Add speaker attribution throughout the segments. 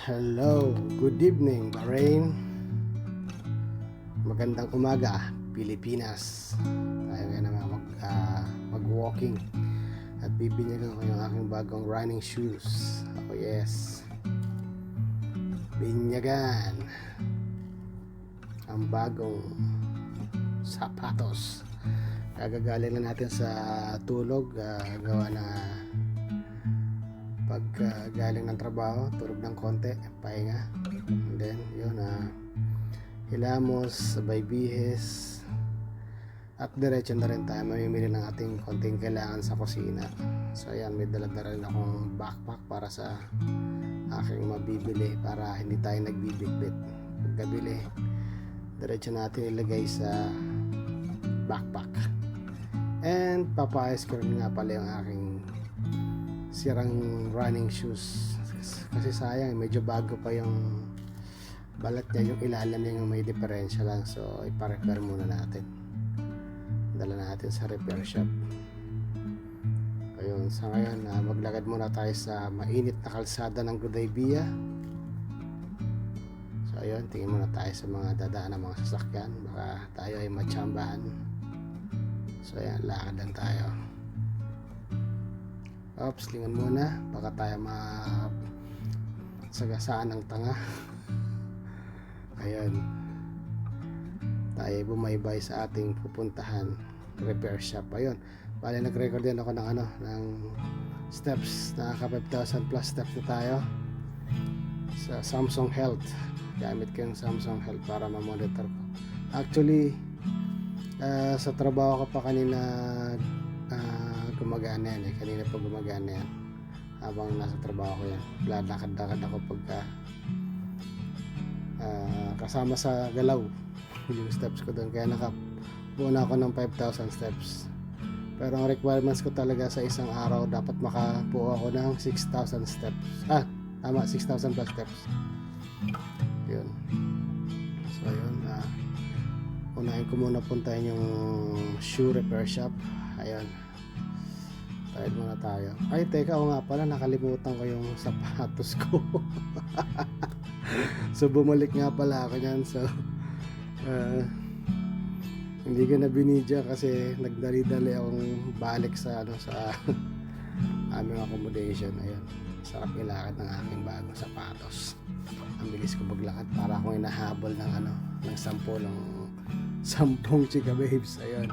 Speaker 1: Hello, good evening Bahrain. Magandang umaga Pilipinas. Tayo ngayon naman mag-walking at bibinyagan ko yung aking bagong running shoes. Oh yes, binyagan ang bagong sapatos. Kagagaling lang natin sa tulog, gawa na pag galing ng trabaho, tulog ng konti, pahinga, and then yun, hilamos, sabay bihis, at diretso na rin tayo mamimili ng ating konting kailangan sa kusina. So ayan, may dala-dala rin akong backpack para sa aking mabibili, para hindi tayo nagbibitbit. Pagkabili, diretso natin ilagay sa backpack. And papaayos ko rin nga pala yung aking sirang running shoes, kasi sayang, medyo bago pa yung balat niya, yung ilalim niya yung may diferensya lang. So ipa-repair muna natin, dala natin sa repair shop. Ayun, sa ngayon maglakad muna tayo sa mainit na kalsada ng Gudaybiya. So ayun, tingin muna tayo sa mga dadaan ng mga sasakyan, baka tayo ay matsambahan. So ayan, lakad lang tayo. Oops, lingon muna, baka tayo sagasaan ng tanga. Ayun, tayo bumaybay sa ating pupuntahan repair shop. Ayun, bali nag-record din ako ng steps, nakaka 5,000 plus steps na tayo sa Samsung Health. Gamit ko yung Samsung Health para ma-monitor ko. Actually, sa trabaho ko pa kanina gumagana yan kanina pa gumagana yan habang nasa trabaho ko yan. Lakad-lakad ako pagka kasama sa galaw yung steps ko doon, kaya nakabuo na ako ng 5,000 steps. Pero ang requirements ko talaga sa isang araw, dapat makabuo ako ng 6,000 steps. Tama, 6,000 plus steps. Yun. So yun, unahin ko muna puntahin yung shoe repair shop. Ayun, tayo muna tayo. Ay teka, nga pala, nakalimutan ko yung sapatos ko. So bumalik nga pala ako nyan. So hindi ko na binidya kasi nagdali-dali akong balik sa aming accommodation. Ayun, sarap ilakad ng aking bagong sapatos. Ang bilis ko maglakad, para akong inahabol ng 10 chika babes. Ayun,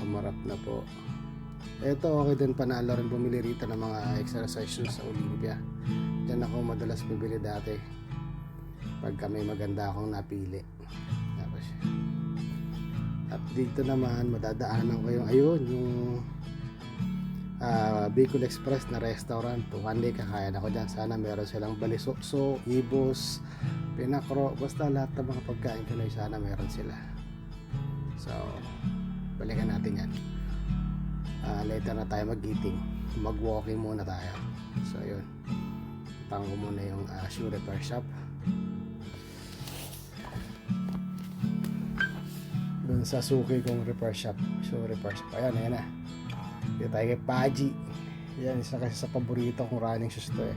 Speaker 1: marap na po. Ito okay din, panalo rin bumili rito ng mga exercise shoes sa Olympia. Diyan ako madalas bibili dati pagka may maganda akong napili. Tapos, at dito naman madadaanan ko yung Bicol Express na restaurant. One day kakain ako dyan. Sana meron silang balisokso, ibos, pinakro, basta lahat ng mga pagkain ko na sana meron sila. So balikan natin yan. Later na tayo mag-eating, mag-walking muna tayo. So yun, tango muna yung shoe repair shop dun sa suki kong repair shop, shoe repair shop. Ayan na, dito tayo kay Paji. Yan, isa kasi sa paborito kong running shoes to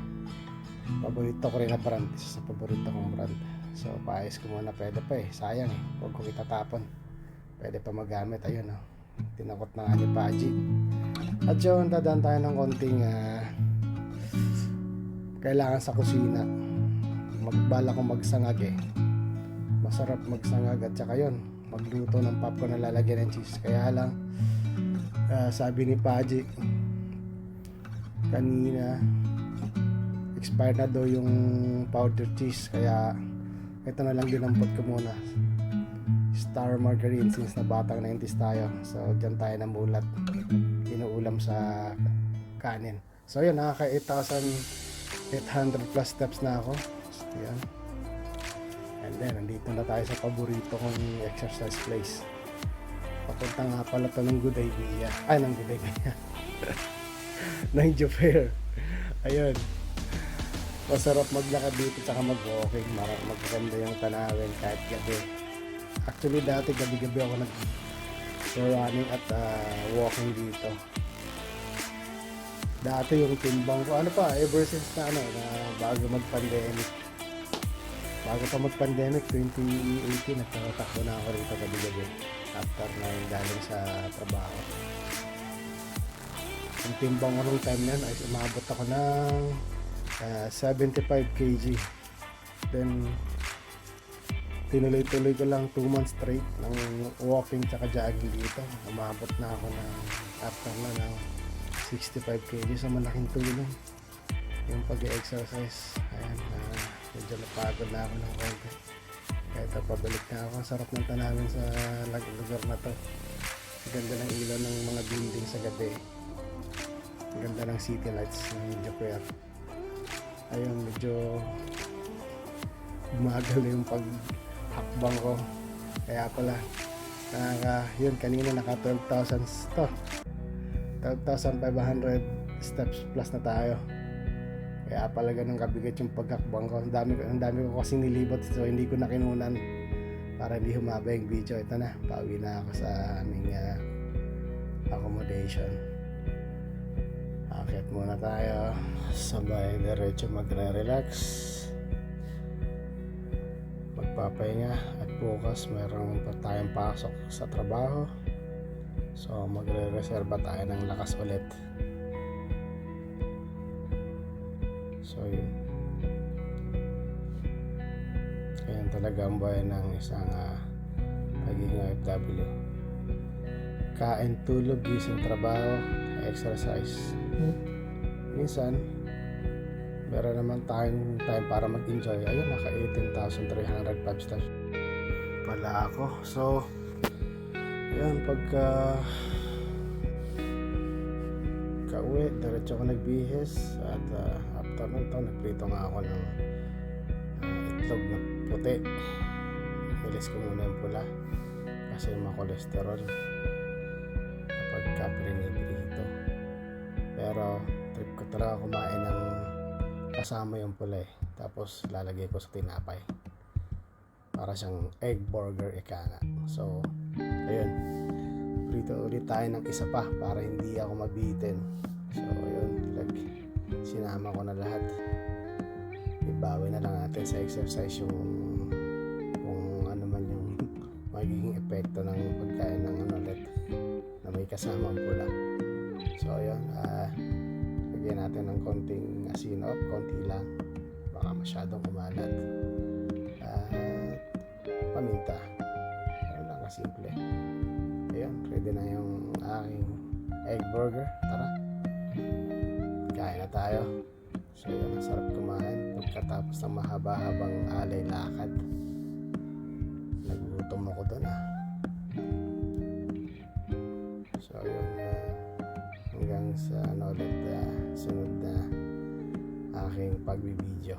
Speaker 1: paborito ko rin na brand, isa sa paborito kong brand. So paayos ko muna, pwede pa sayang huwag ko itatapon, pwede pa magamit. Ayun tinakot na nga ni Paji. At yun, dadaan tayo ng konting kailangan sa kusina. Magbala ko magsangag masarap magsangag, at saka yun, magluto ng popcorn na lalagyan ng cheese. Kaya lang sabi ni Paji kanina, expired na daw yung powder cheese, kaya ito na lang dinampot ko muna, Star Margarine, since na batang 90s tayo. So dyan tayo namulat, inuulam sa kanin. So yun, nakaka 8,800 plus steps na ako. Yan. And then nandito na tayo sa paborito kong exercise place. Papunta nga pala to ng Gudaybiya. Ng Gudaybiya ng Jubair. Ayun, masarap maglakad dito tsaka mag-walking. Magaganda yung tanawin kahit gabi. Actually dati gabi-gabi ako running at walking dito. Dati yung timbang ko, ano pa, ever since na bago mag-pandemic. Bago pa mag-pandemic, 2018, nagtatakbo na ako rito gabi-gabi. After na yung galing sa trabaho. Yung timbang ko nung time na yun, ay umabot ako ng 75 kg. Then, tinuloy-tuloy ko lang 2 months straight ng walking tsaka jogging dito. Umabot na ako ng after na ng 65 kg. So malaking tulong yung pag-exercise. Ayan, medyo napagod na ako ng konti. Kahit pabalik na ako, sarap ng tanawin sa lugar na to. Ganda ng ilaw ng mga building sa gabi. Ganda ng city lights ng Joker. Ayun, medyo bumagal yung paghakbang ko. Kaya pala yun, kanina naka 12,000 to, 12,500 steps plus na tayo. Kaya pala ganun kabigat yung paghakbang ko. Ang dami ko kasi nilibot, so hindi ko nakinunan para hindi humaba yung video. Ito na, pauwi na ako sa aming accommodation. Akit muna tayo, sabay diretso magre-relax, magpapahinga, at bukas mayroon pa tayong pasok sa trabaho, so magre-reserva tayo ng lakas ulit. So yun, ayan talaga ang buhay ng isang pagiging OFW. Kain, tulog, gising, trabaho, exercise. Minsan meron naman tayong time para mag-enjoy. Ayun, naka 18,305 stars pala ako. So yun, pagka kauwi, diretso ako nagbihis. At after nun to, nagprito nga ako ng itlog na puti. Ilis ko muna yung pula kasi ma-cholesterol kapag prinipirito. Pero trip ko talaga kumain ng kasama yung pula eh. Tapos lalagay ko sa tinapay para siyang egg burger, ika nga. So ayun, prito ulit tayo ng isa pa para hindi ako mabitin. So ayun, sinama ko na lahat. Ibawi na lang natin sa exercise yung kung ano man yung magiging epekto ng pagkain ng ulit na may kasamang pula. So ayun, lagyan natin ng konting asin, konti lang, baka masyadong kumalat, at paminta. Ayun lang kasimple. Ayun, ready na yung aking egg burger. Tara, kain na tayo. So yun, ang sarap kumain pagkatapos ng mahaba-habang alay lakad. Nagutom ako doon So yun, hanggang sa ulit sunod na aking pagbibideo.